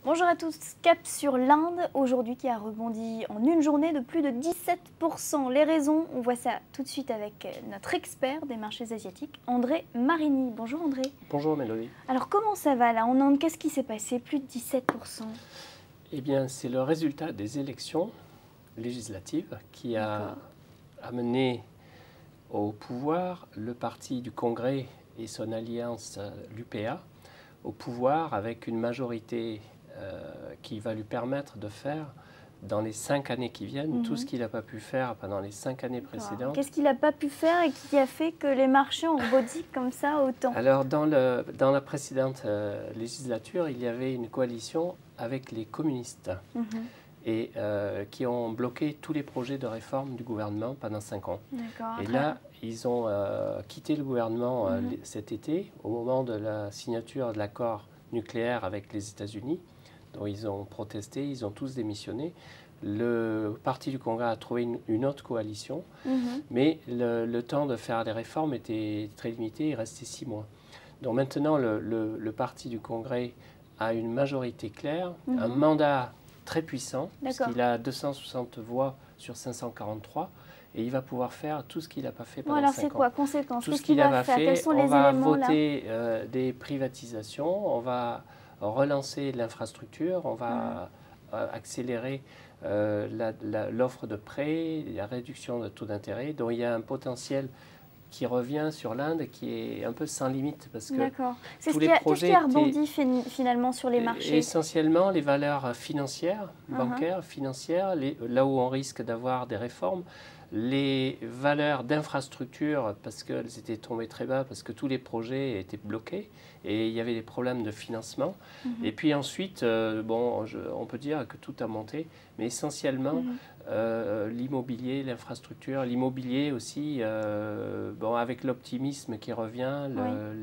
Bonjour à tous, cap sur l'Inde, aujourd'hui qui a rebondi en une journée de plus de 17%. Les raisons, on voit ça tout de suite avec notre expert des marchés asiatiques, André Marini. Bonjour André. Bonjour Mélodie. Alors comment ça va là en Inde? Qu'est-ce qui s'est passé? Plus de 17%? Eh bien, c'est le résultat des élections législatives qui a amené au pouvoir le parti du Congrès et son alliance, l'UPA, au pouvoir avec une majorité qui va lui permettre de faire dans les 5 années qui viennent tout ce qu'il n'a pas pu faire pendant les 5 années précédentes. Qu'est-ce qu'il n'a pas pu faire et qui a fait que les marchés ont rebondi comme ça autant? Alors dans la précédente législature, il y avait une coalition avec les communistes et qui ont bloqué tous les projets de réforme du gouvernement pendant 5 ans. Et là, ils ont quitté le gouvernement cet été, au moment de la signature de l'accord nucléaire avec les États-Unis, dont ils ont protesté, ils ont tous démissionné. Le parti du Congrès a trouvé une autre coalition, mais le temps de faire des réformes était très limité, il restait 6 mois. Donc maintenant, le parti du Congrès a une majorité claire, un mandat très puissant, puisqu'il a 260 voix sur 543, et il va pouvoir faire tout ce qu'il n'a pas fait pendant 5 ans. Alors c'est quoi, conséquence? Tout ce qu'il va faire, quels sont les éléments? éléments, on va voter des privatisations, on va relancer l'infrastructure, on va accélérer l'offre de prêts, la réduction de taux d'intérêt, dont il y a un potentiel qui revient sur l'Inde qui est un peu sans limite. Parce que tous les projets qu'est-ce qui a rebondi finalement sur les marchés? Essentiellement les valeurs financières, bancaires, financières, là où on risque d'avoir des réformes, les valeurs d'infrastructure parce qu'elles étaient tombées très bas, parce que tous les projets étaient bloqués et il y avait des problèmes de financement. Et puis ensuite, on peut dire que tout a monté, mais essentiellement l'immobilier, l'infrastructure, l'immobilier aussi, avec l'optimisme qui revient,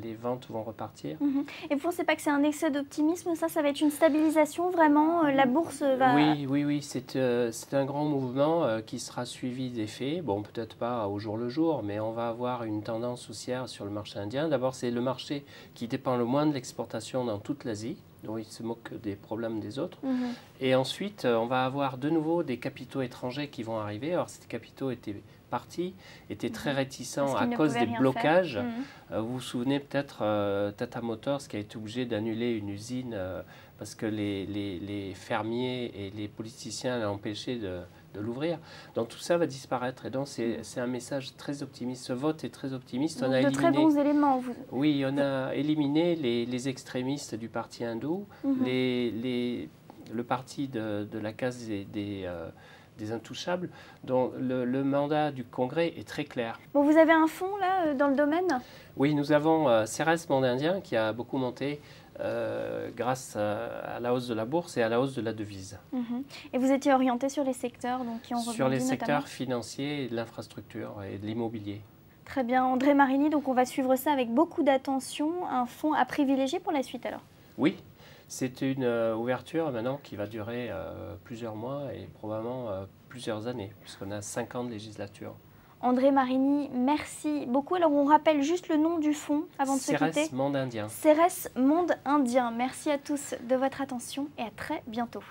les ventes vont repartir. Et vous ne pensez pas que c'est un excès d'optimisme, ça va être une stabilisation vraiment? La bourse va... Oui, c'est un grand mouvement qui sera suivi d'effets. Bon, peut-être pas au jour le jour, mais on va avoir une tendance haussière sur le marché indien. D'abord, c'est le marché qui dépend le moins de l'exportation dans toute l'Asie, donc il se moque des problèmes des autres. Et ensuite, on va avoir de nouveau des capitaux étrangers qui vont arriver. Alors, ces capitaux étaient partis, étaient très réticents à cause des blocages. Vous vous souvenez peut-être Tata Motors qui a été obligé d'annuler une usine parce que les fermiers et les politiciens l'ont empêché de l'ouvrir. Donc tout ça va disparaître et donc c'est un message très optimiste. Ce vote est très optimiste. Donc, on a éliminé, très bons éléments. Oui, on a éliminé les extrémistes du parti hindou, le parti de la case des intouchables, dont le mandat du Congrès est très clair. Bon, vous avez un fonds là dans le domaine? Oui, nous avons Ceres Monde Indien qui a beaucoup monté grâce à la hausse de la bourse et à la hausse de la devise. Et vous étiez orienté sur les secteurs qui ont rebondi? Sur les secteurs financiers, et de l'infrastructure et de l'immobilier. Très bien, André Marini, donc on va suivre ça avec beaucoup d'attention. Un fonds à privilégier pour la suite alors? Oui, c'est une ouverture maintenant qui va durer plusieurs mois et probablement plusieurs années, puisqu'on a 5 ans de législature. André Marini, merci beaucoup. Alors on rappelle juste le nom du fonds avant de se quitter. Ceres Monde Indien. Ceres Monde Indien. Merci à tous de votre attention et à très bientôt.